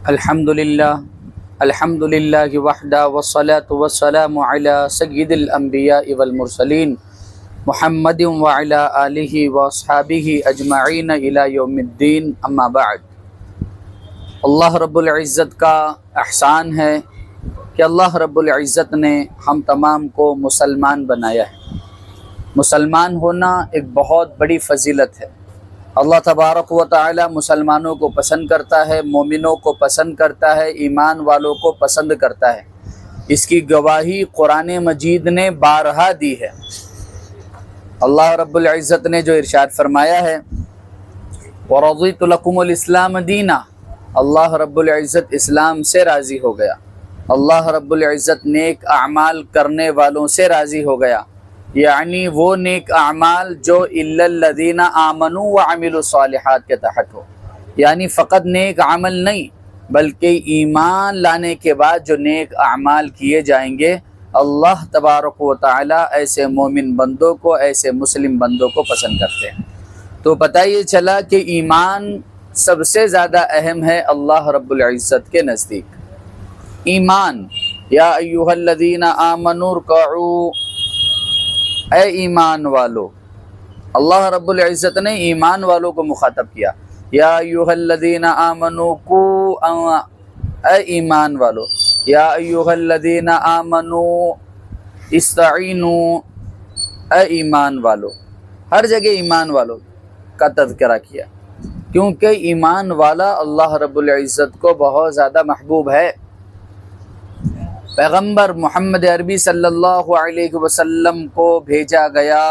الحمد للہ وحدہ والصلاة والسلام علی سید الانبیاء والمرسلین محمد وعلی آلہ واصحابہ اجمعین الی یوم الدین، اما بعد۔ اللہ رب العزت کا احسان ہے کہ اللہ رب العزت نے ہم تمام کو مسلمان بنایا ہے۔ مسلمان ہونا ایک بہت بڑی فضیلت ہے۔ اللہ تبارک و تعالی مسلمانوں کو پسند کرتا ہے، مومنوں کو پسند کرتا ہے، ایمان والوں کو پسند کرتا ہے۔ اس کی گواہی قرآن مجید نے بارہا دی ہے۔ اللہ رب العزت نے جو ارشاد فرمایا ہے وَرَضِيتُ لَكُمُ الْإِسْلَامَ دِينًا، اللہ رب العزت اسلام سے راضی ہو گیا۔ اللہ رب العزت نیک اعمال کرنے والوں سے راضی ہو گیا، یعنی وہ نیک اعمال جو الا الذین آمنوا وعملوا الصالحات کے تحت ہو، یعنی فقط نیک عمل نہیں بلکہ ایمان لانے کے بعد جو نیک اعمال کیے جائیں گے، اللہ تبارک و تعالی ایسے مومن بندوں کو، ایسے مسلم بندوں کو پسند کرتے ہیں۔ تو پتہ یہ چلا کہ ایمان سب سے زیادہ اہم ہے اللہ رب العزت کے نزدیک۔ ایمان، یا ایھا الذین آمنوا ارکعوا، اے ایمان والو، اللہ رب العزت نے ایمان والوں کو مخاطب کیا۔ یا ایھا الذین آمنوا قوا، اے ایمان والو، یا ایھا الذین آمنوا استعینوا، اے ایمان والو۔ ہر جگہ ایمان والو کا تذکرہ کیا، کیونکہ ایمان والا اللہ رب العزت کو بہت زیادہ محبوب ہے۔ پیغمبر محمد عربی صلی اللہ علیہ وسلم کو بھیجا گیا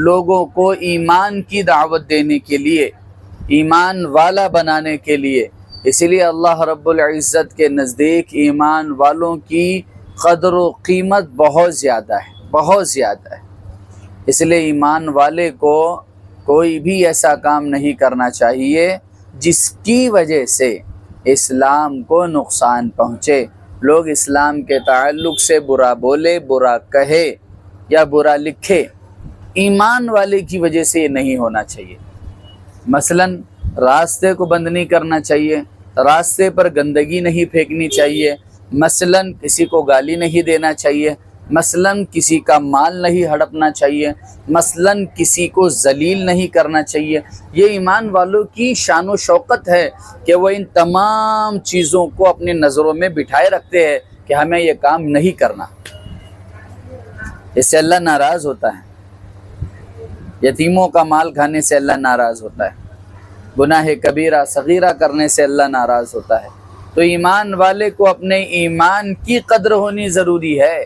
لوگوں کو ایمان کی دعوت دینے کے لیے، ایمان والا بنانے کے لیے۔ اس لیے اللہ رب العزت کے نزدیک ایمان والوں کی قدر و قیمت بہت زیادہ ہے، بہت زیادہ ہے۔ اس لیے ایمان والے کو کوئی بھی ایسا کام نہیں کرنا چاہیے جس کی وجہ سے اسلام کو نقصان پہنچے، لوگ اسلام کے تعلق سے برا بولے، برا کہے یا برا لکھے۔ ایمان والے کی وجہ سے یہ نہیں ہونا چاہیے۔ مثلا راستے کو بند نہیں کرنا چاہیے، راستے پر گندگی نہیں پھینکنی چاہیے، مثلا کسی کو گالی نہیں دینا چاہیے، مثلا کسی کا مال نہیں ہڑپنا چاہیے، مثلا کسی کو ذلیل نہیں کرنا چاہیے۔ یہ ایمان والوں کی شان و شوکت ہے کہ وہ ان تمام چیزوں کو اپنی نظروں میں بٹھائے رکھتے ہیں کہ ہمیں یہ کام نہیں کرنا۔ اس سے اللہ ناراض ہوتا ہے۔ یتیموں کا مال کھانے سے اللہ ناراض ہوتا ہے، گناہ کبیرہ صغیرہ کرنے سے اللہ ناراض ہوتا ہے۔ تو ایمان والے کو اپنے ایمان کی قدر ہونی ضروری ہے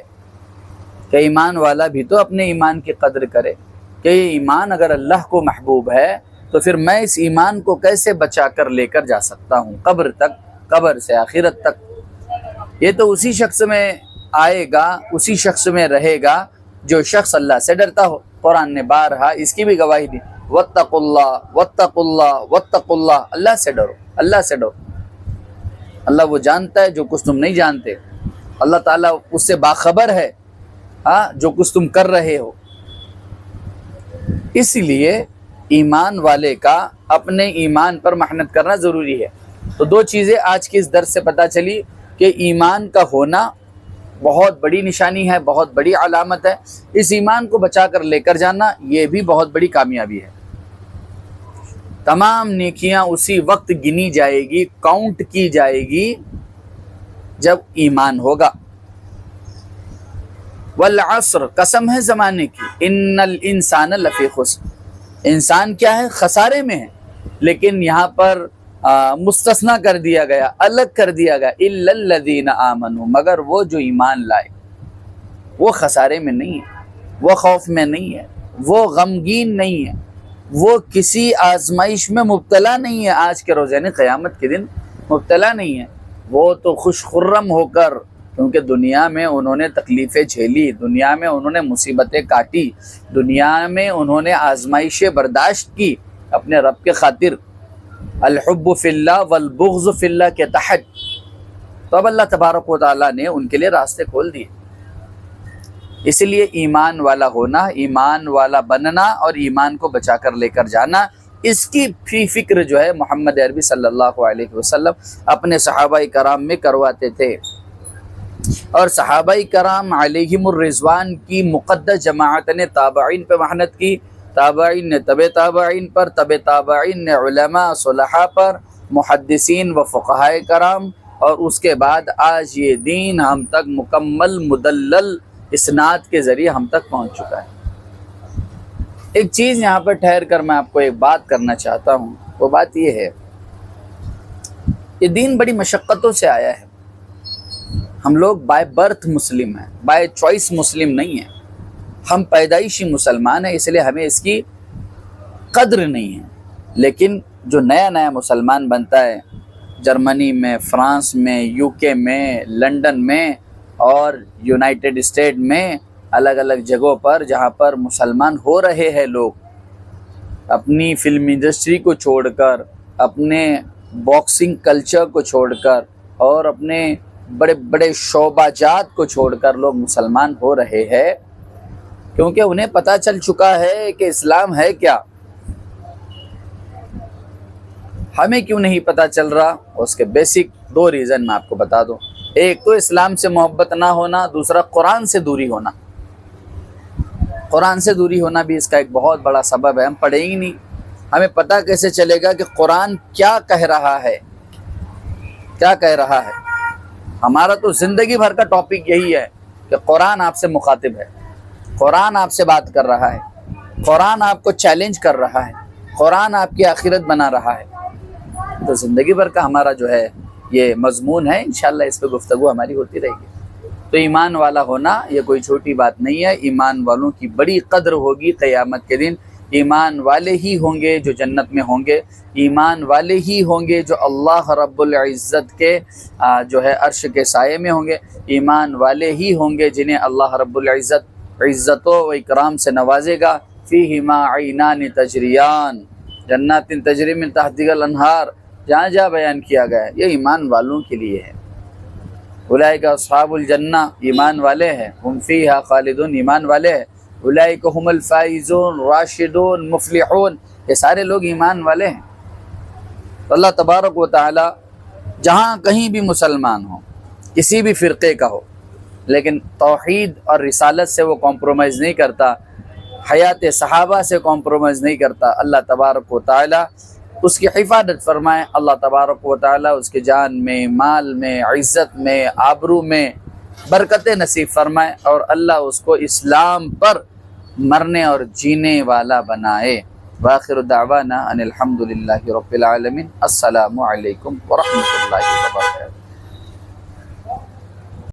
کہ ایمان والا بھی تو اپنے ایمان کی قدر کرے کہ یہ ایمان اگر اللہ کو محبوب ہے تو پھر میں اس ایمان کو کیسے بچا کر لے کر جا سکتا ہوں قبر تک، قبر سے آخرت تک۔ یہ تو اسی شخص میں آئے گا، اسی شخص میں رہے گا جو شخص اللہ سے ڈرتا ہو۔ قرآن نے بارہا اس کی بھی گواہی دی، واتقوا اللہ واتقوا اللہ واتقوا اللہ، اللہ سے ڈرو، اللہ سے ڈرو۔ اللہ وہ جانتا ہے جو کچھ تم نہیں جانتے، اللہ تعالیٰ اس سے باخبر ہے جو کچھ تم کر رہے ہو۔ اس لیے ایمان والے کا اپنے ایمان پر محنت کرنا ضروری ہے۔ تو دو چیزیں آج کی اس درس سے پتہ چلی کہ ایمان کا ہونا بہت بڑی نشانی ہے، بہت بڑی علامت ہے۔ اس ایمان کو بچا کر لے کر جانا یہ بھی بہت بڑی کامیابی ہے۔ تمام نیکیاں اسی وقت گنی جائے گی، کاؤنٹ کی جائے گی جب ایمان ہوگا۔ والعصر، قسم ہے زمانے کی، ان الانسان لفی خسر، انسان کیا ہے؟ خسارے میں ہے۔ لیکن یہاں پر مستثنیٰ کر دیا گیا، الگ کر دیا گیا، الا الذین آمنوا، مگر وہ جو ایمان لائے، وہ خسارے میں نہیں ہے، وہ خوف میں نہیں ہے، وہ غمگین نہیں ہے، وہ کسی آزمائش میں مبتلا نہیں ہے، آج کے روز یعنی قیامت کے دن مبتلا نہیں ہے۔ وہ تو خوش خرم ہو کر، کیونکہ دنیا میں انہوں نے تکلیفیں جھیلی، دنیا میں انہوں نے مصیبتیں کاٹی، دنیا میں انہوں نے آزمائشیں برداشت کی اپنے رب کے خاطر، الحب فی اللہ والبغض فی اللہ کے تحت۔ تو اب اللہ تبارک و تعالیٰ نے ان کے لیے راستے کھول دیے۔ اس لیے ایمان والا ہونا، ایمان والا بننا اور ایمان کو بچا کر لے کر جانا اس کی فی فکر جو ہے محمد عربی صلی اللہ علیہ وسلم اپنے صحابہ کرام میں کرواتے تھے، اور صحابہ کرام علیہم الرضوان کی مقدس جماعت نے تابعین پہ محنت کی، تابعین نے طب تابعین پر، طب تابعین نے علماء صلحاء پر، محدثین و فقہائے کرام، اور اس کے بعد آج یہ دین ہم تک مکمل مدلل اسناد کے ذریعے ہم تک پہنچ چکا ہے۔ ایک چیز یہاں پر ٹھہر کر میں آپ کو ایک بات کرنا چاہتا ہوں، وہ بات یہ ہے، یہ دین بڑی مشقتوں سے آیا ہے۔ ہم لوگ بائی برتھ مسلم ہیں، بائی چوائس مسلم نہیں ہیں، ہم پیدائشی مسلمان ہیں، اس لیے ہمیں اس کی قدر نہیں ہے۔ لیکن جو نیا نیا مسلمان بنتا ہے جرمنی میں، فرانس میں، یو کے میں، لنڈن میں اور یونائٹڈ اسٹیٹ میں، الگ الگ جگہوں پر جہاں پر مسلمان ہو رہے ہیں، لوگ اپنی فلم انڈسٹری کو چھوڑ کر، اپنے باکسنگ کلچر کو چھوڑ کر اور اپنے بڑے بڑے شعبہ جات کو چھوڑ کر لوگ مسلمان ہو رہے ہیں، کیونکہ انہیں پتہ چل چکا ہے کہ اسلام ہے کیا۔ ہمیں کیوں نہیں پتہ چل رہا؟ اس کے بیسک دو ریزن میں آپ کو بتا دوں۔ ایک تو اسلام سے محبت نہ ہونا، دوسرا قرآن سے دوری ہونا۔ قرآن سے دوری ہونا بھی اس کا ایک بہت بڑا سبب ہے۔ ہم پڑھیں ہی نہیں، ہمیں پتہ کیسے چلے گا کہ قرآن کیا کہہ رہا ہے، کیا کہہ رہا ہے؟ ہمارا تو زندگی بھر کا ٹاپک یہی ہے کہ قرآن آپ سے مخاطب ہے، قرآن آپ سے بات کر رہا ہے، قرآن آپ کو چیلنج کر رہا ہے، قرآن آپ کی آخرت بنا رہا ہے۔ تو زندگی بھر کا ہمارا جو ہے یہ مضمون ہے، انشاءاللہ اس پہ گفتگو ہماری ہوتی رہے گی۔ تو ایمان والا ہونا یہ کوئی چھوٹی بات نہیں ہے، ایمان والوں کی بڑی قدر ہوگی قیامت کے دن۔ ایمان والے ہی ہوں گے جو جنت میں ہوں گے، ایمان والے ہی ہوں گے جو اللہ رب العزت کے جو ہے عرش کے سائے میں ہوں گے، ایمان والے ہی ہوں گے جنہیں اللہ رب العزت عزت و اکرام سے نوازے گا۔ فیہما عینان تجریان جنات تجری من تحتها الانہار، جہاں جہاں بیان کیا گیا ہے، یہ ایمان والوں کے لیے ہے۔ اولئک اصحاب الجنہ، ایمان والے ہیں، ہم فیہا خالدون، ایمان والے ہیں۔ اولئک هم الفائزون راشدون مفلحون، یہ سارے لوگ ایمان والے ہیں۔ تو اللہ تبارک و تعالی جہاں کہیں بھی مسلمان ہو، کسی بھی فرقے کا ہو، لیکن توحید اور رسالت سے وہ کمپرومائز نہیں کرتا، حیات صحابہ سے کمپرومائز نہیں کرتا۔ اللہ تبارک و تعالی اس کی حفاظت فرمائے، اللہ تبارک و تعالی اس کے جان میں، مال میں، عزت میں، آبرو میں برکت نصیب فرمائے، اور اللہ اس کو اسلام پر مرنے اور جینے والا بنائے۔ وآخر دعوانا ان الحمد للہ رب العالمین۔ السلام علیکم ورحمۃ اللہ وبرکاتہ۔